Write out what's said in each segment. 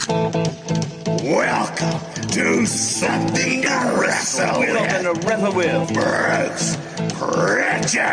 Welcome to Something to Wrestle With. Welcome to Wrestle With. Bruce Prichard.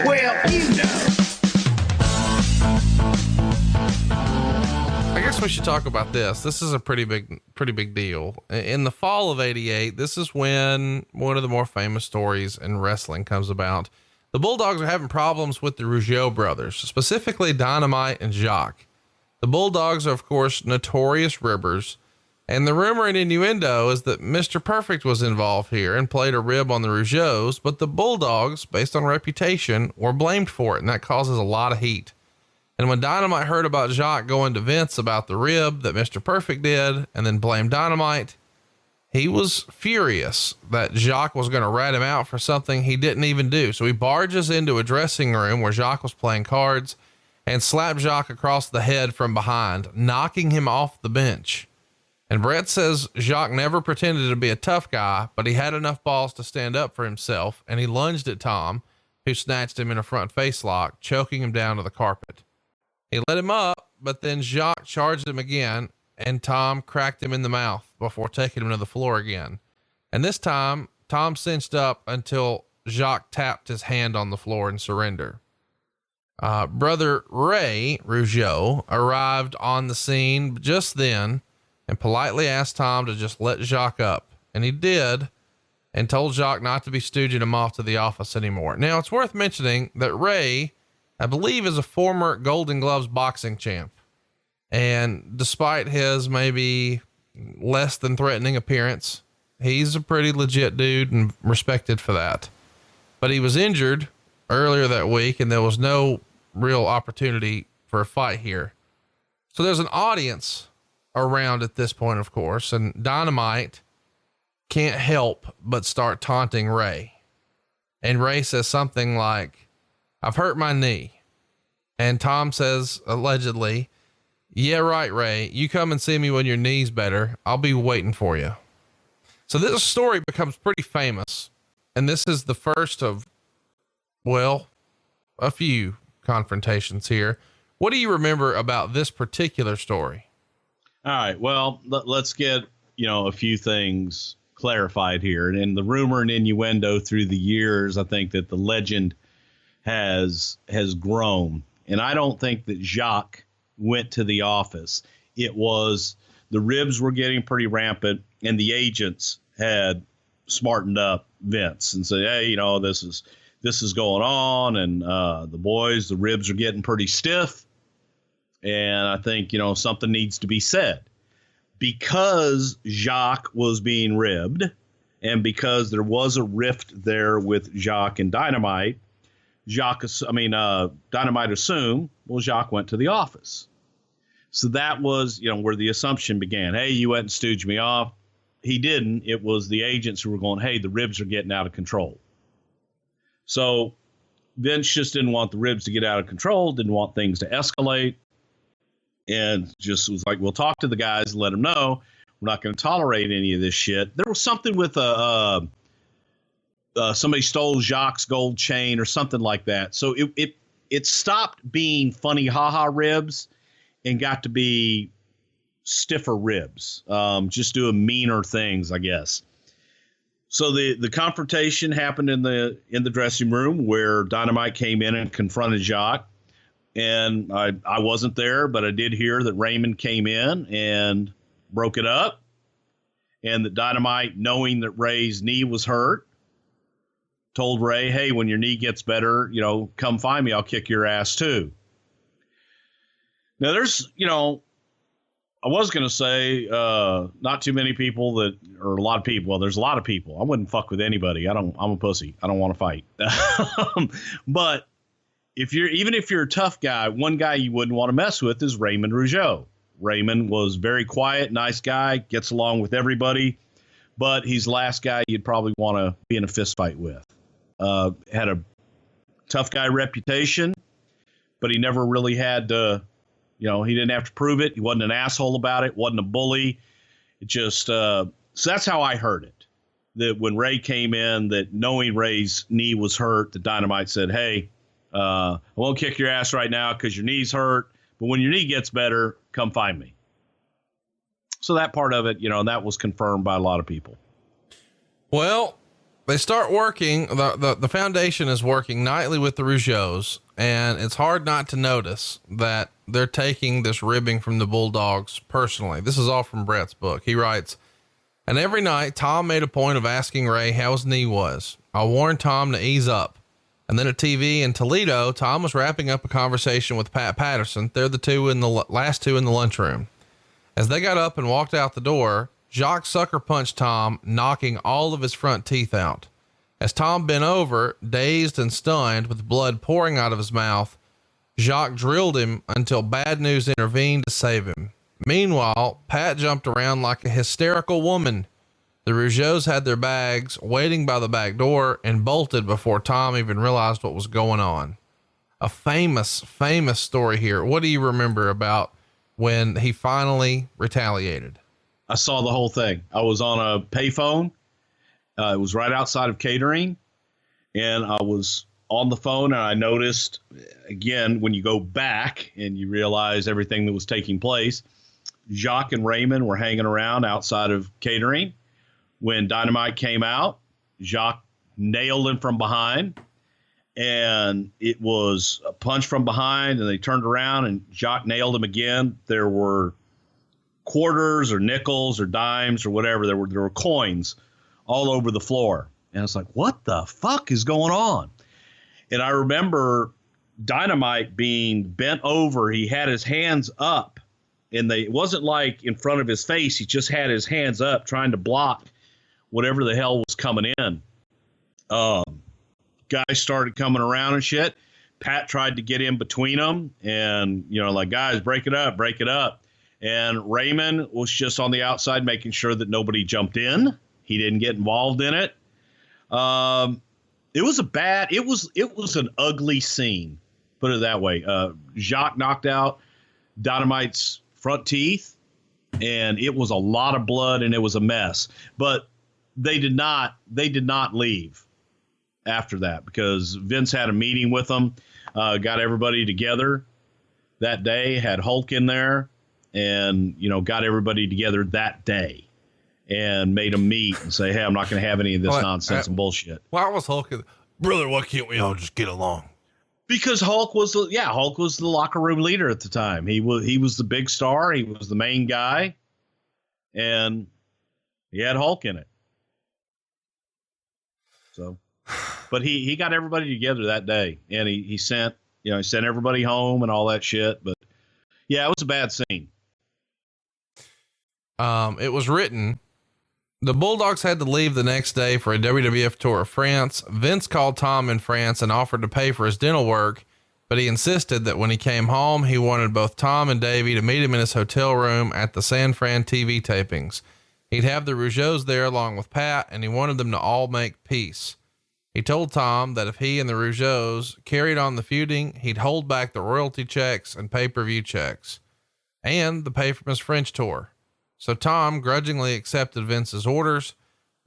Well, you know. I guess we should talk about this. This is a pretty big deal. In the fall of '88, this is when one of the more famous stories in wrestling comes about. The Bulldogs are having problems with the Rougeau brothers, specifically Dynamite and Jacque. The Bulldogs are, of course, notorious ribbers, and the rumor and innuendo is that Mr. Perfect was involved here and played a rib on the Rougeaus, but the Bulldogs, based on reputation, were blamed for it, and that causes a lot of heat. And when Dynamite heard about Jacque going to Vince about the rib that Mr. Perfect did and then blamed Dynamite, he was furious that Jacque was going to rat him out for something he didn't even do. So he barges into a dressing room where Jacque was playing cards and slapped Jacque across the head from behind, knocking him off the bench. And Brett says Jacque never pretended to be a tough guy, but he had enough balls to stand up for himself, and he lunged at Tom, who snatched him in a front face lock, choking him down to the carpet. He let him up, but then Jacque charged him again, and Tom cracked him in the mouth before taking him to the floor again. And this time, Tom cinched up until Jacque tapped his hand on the floor in surrender. Brother Ray Rougeau arrived on the scene just then and politely asked Tom to just let Jacque up. And he did, and told Jacque not to be stooging him off to the office anymore. Now, it's worth mentioning that Ray, I believe, is a former Golden Gloves boxing champ. And despite his maybe less than threatening appearance, he's a pretty legit dude and respected for that. But he was injured earlier that week, and there was no real opportunity for a fight here. So there's an audience around at this point, of course, and Dynamite can't help but start taunting Ray. And Ray says something like, "I've hurt my knee." And Tom says, allegedly, "Yeah, right, Ray. You come and see me when your knee's better. I'll be waiting for you." So this story becomes pretty famous. And this is the first of, well, a few confrontations here. What do you remember about this particular story? All right. Well, let's get, a few things clarified here. And in the rumor and innuendo through the years, I think that the legend has grown. And I don't think that Jacque went to the office. It was the ribs were getting pretty rampant, and the agents had smartened up Vince and said, "Hey, this is going on, and the ribs are getting pretty stiff, and I think something needs to be said." Because Jacque was being ribbed, and because there was a rift there with Jacque and Dynamite, Dynamite assumed, well, Jacque went to the office. So that was, where the assumption began. Hey, you went and stooged me off. He didn't. It was the agents who were going, hey, the ribs are getting out of control. So Vince just didn't want the ribs to get out of control, didn't want things to escalate, and just was like, we'll talk to the guys and let them know we're not going to tolerate any of this shit. There was something with somebody stole Jacque's gold chain or something like that. So it stopped being funny haha ribs and got to be stiffer ribs, just doing meaner things, I guess. So the confrontation happened in the dressing room where Dynamite came in and confronted Jacque. And I wasn't there, but I did hear that Raymond came in and broke it up, and that Dynamite, knowing that Ray's knee was hurt, told Ray, "Hey, when your knee gets better, come find me. I'll kick your ass too." Now there's, I was going to say, not too many people or a lot of people. Well, there's a lot of people. I wouldn't fuck with anybody. I'm a pussy. I don't want to fight. But if you're a tough guy, one guy you wouldn't want to mess with is Raymond Rougeau. Raymond was very quiet, nice guy, gets along with everybody, but he's the last guy you'd probably want to be in a fist fight with. Had a tough guy reputation, but he never really had to, he didn't have to prove it. He wasn't an asshole about it, wasn't a bully. It just, so that's how I heard it. That when Ray came in, that knowing Ray's knee was hurt, the Dynamite said, "Hey, I won't kick your ass right now because your knee's hurt, But when your knee gets better, come find me. So that part of it, that was confirmed by a lot of people. Well, they start working. The foundation is working nightly with the Rougeaus, and it's hard not to notice that they're taking this ribbing from the Bulldogs personally. This is all from Brett's book. He writes, and every night Tom made a point of asking Ray how his knee was. I warned Tom to ease up. And then at TV in Toledo, Tom was wrapping up a conversation with Pat Patterson. They're the last two in the lunchroom. As they got up and walked out the door, Jacque sucker punched Tom, knocking all of his front teeth out. As Tom bent over, dazed and stunned with blood pouring out of his mouth, Jacque drilled him until bad news intervened to save him. Meanwhile, Pat jumped around like a hysterical woman. The Rougeaus had their bags waiting by the back door and bolted before Tom even realized what was going on. A famous story here. What do you remember about when he finally retaliated? I saw the whole thing. I was on a payphone. It was right outside of catering, and I was on the phone, and I noticed, again, when you go back and you realize everything that was taking place, Jacque and Raymond were hanging around outside of catering. When Dynamite came out, Jacque nailed him from behind, and it was a punch from behind, and they turned around and Jacque nailed him again. There were quarters or nickels or dimes or whatever. There were coins all over the floor. And it's like, what the fuck is going on? And I remember Dynamite being bent over. He had his hands up, and it wasn't like in front of his face. He just had his hands up trying to block whatever the hell was coming in. Guys started coming around and shit. Pat tried to get in between them and, like, guys, break it up. And Raymond was just on the outside making sure that nobody jumped in. He didn't get involved in it. It was an ugly scene, put it that way. Jacque knocked out Dynamite's front teeth, and it was a lot of blood, and it was a mess. But they did not leave after that, because Vince had a meeting with them, got everybody together that day, had Hulk in there, and, got everybody together that day and made them meet and say, hey, I'm not going to have any of this nonsense and bullshit. Why was Hulk, brother, why can't we all just get along? Because Hulk was the locker room leader at the time. He was the big star. He was the main guy, and he had Hulk in it. So, but he got everybody together that day, and he sent everybody home and all that shit. But yeah, it was a bad scene. It was written, the Bulldogs had to leave the next day for a WWF tour of France. Vince called Tom in France and offered to pay for his dental work, but he insisted that when he came home, he wanted both Tom and Davey to meet him in his hotel room at the San Fran TV tapings. He'd have the Rougeaus there along with Pat, and he wanted them to all make peace. He told Tom that if he and the Rougeaus carried on the feuding, he'd hold back the royalty checks and pay-per-view checks and the pay from his French tour. So Tom grudgingly accepted Vince's orders,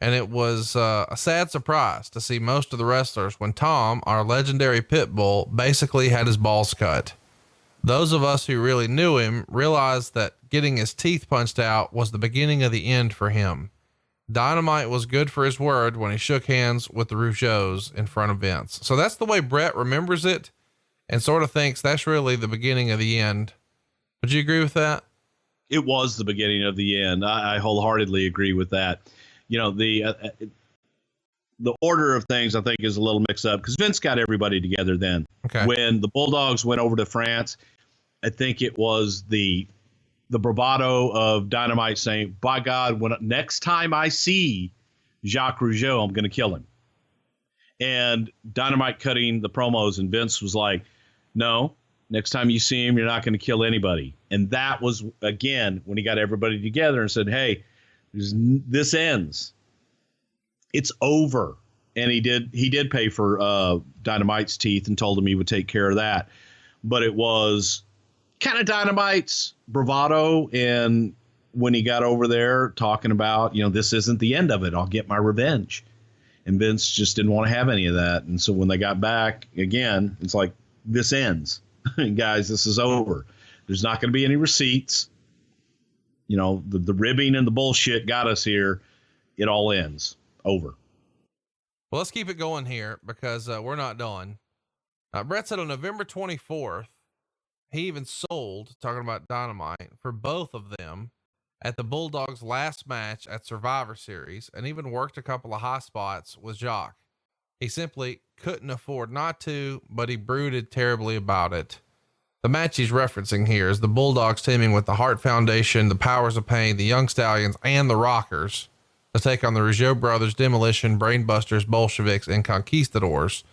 and it was a sad surprise to see most of the wrestlers when Tom, our legendary pit bull, basically had his balls cut. Those of us who really knew him realized that getting his teeth punched out was the beginning of the end for him. Dynamite was good for his word when he shook hands with the Rougeaus in front of Vince. So that's the way Brett remembers it, and sort of thinks that's really the beginning of the end. Would you agree with that? It was the beginning of the end. I wholeheartedly agree with that. The order of things, I think, is a little mixed up because Vince got everybody together then. Okay. When the Bulldogs went over to France, I think it was the bravado of Dynamite saying, by God, next time I see Jacque Rougeau, I'm going to kill him. And Dynamite cutting the promos, and Vince was like, no, next time you see him, you're not going to kill anybody. And that was, again, when he got everybody together and said, hey, this ends. It's over. And he did pay for Dynamite's teeth and told him he would take care of that. But it was kind of Dynamite's bravado. And when he got over there talking about, this isn't the end of it, I'll get my revenge. And Vince just didn't want to have any of that. And so when they got back again, it's like, this ends. Guys, this is over. There's not going to be any receipts. You know, the ribbing and the bullshit got us here. It all ends. Over. Well, let's keep it going here because we're not done. Brett said on November 24th, he even sold, talking about Dynamite, for both of them at the Bulldogs' last match at Survivor Series, and even worked a couple of high spots with Jacque. He simply couldn't afford not to, but he brooded terribly about it. The match he's referencing here is the Bulldogs teaming with the Hart Foundation, the Powers of Pain, the Young Stallions, and the Rockers to take on the Rougeau Brothers, Demolition, Brainbusters, Bolsheviks, and Conquistadors.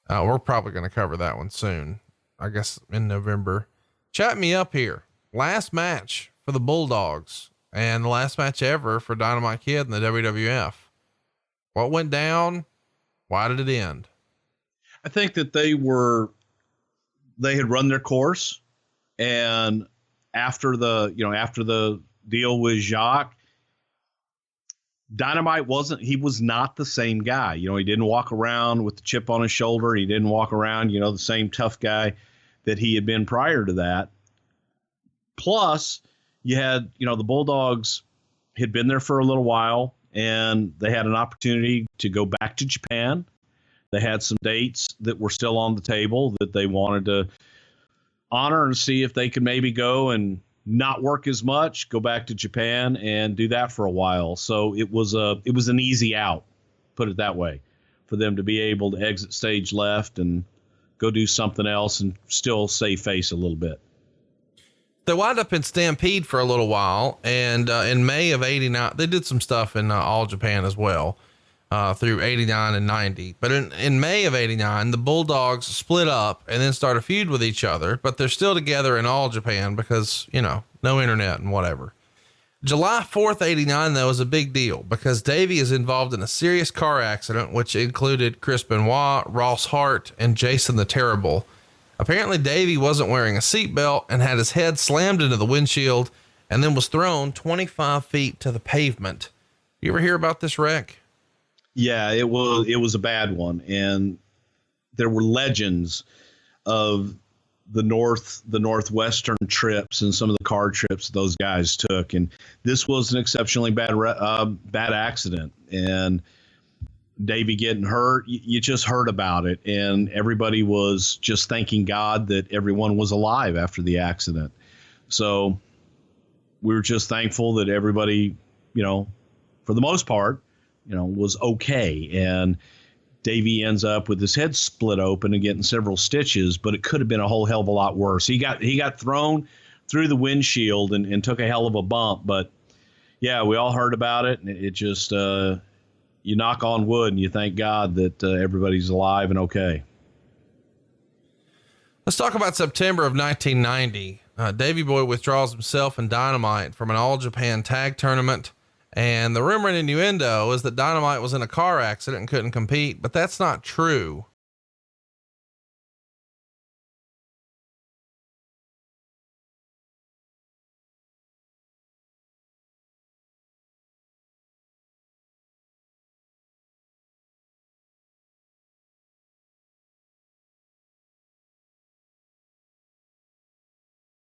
We're probably going to cover that one soon, I guess in November. Chat me up here. Last match for the Bulldogs and the last match ever for Dynamite Kid in the WWF. What went down? Why did it end? I think that they had run their course, and after the deal with Jacque, Dynamite was not the same guy. You know, he didn't walk around with the chip on his shoulder. He didn't walk around, the same tough guy that he had been prior to that. Plus you had, the Bulldogs had been there for a little while, and they had an opportunity to go back to Japan. They had some dates that were still on the table that they wanted to honor and see if they could maybe go and not work as much, go back to Japan and do that for a while. So it was an easy out, put it that way, for them to be able to exit stage left and go do something else and still save face a little bit. They wound up in Stampede for a little while. And, in May of 89, they did some stuff in All Japan as well, through 89 and 90. But in May of 89, the Bulldogs split up and then start a feud with each other, but they're still together in All Japan because, no internet and whatever. July 4th, 89, though, is a big deal because Davey is involved in a serious car accident, which included Chris Benoit, Ross Hart, and Jason the Terrible. Apparently Davey wasn't wearing a seatbelt and had his head slammed into the windshield and then was thrown 25 feet to the pavement. You ever hear about this wreck? Yeah, it was a bad one. And there were legends of the Northwestern trips and some of the car trips those guys took. And this was an exceptionally bad accident. And Davey getting hurt, you just heard about it. And everybody was just thanking God that everyone was alive after the accident. So we were just thankful that everybody, for the most part, was okay. And Davey ends up with his head split open and getting several stitches, but it could have been a whole hell of a lot worse. He got thrown through the windshield and took a hell of a bump. But yeah, we all heard about it. And it just, you knock on wood and you thank God that everybody's alive and okay. Let's talk about September of 1990. Davey Boy withdraws himself and Dynamite from an All Japan tag tournament. And the rumor and innuendo is that Dynamite was in a car accident and couldn't compete, but that's not true.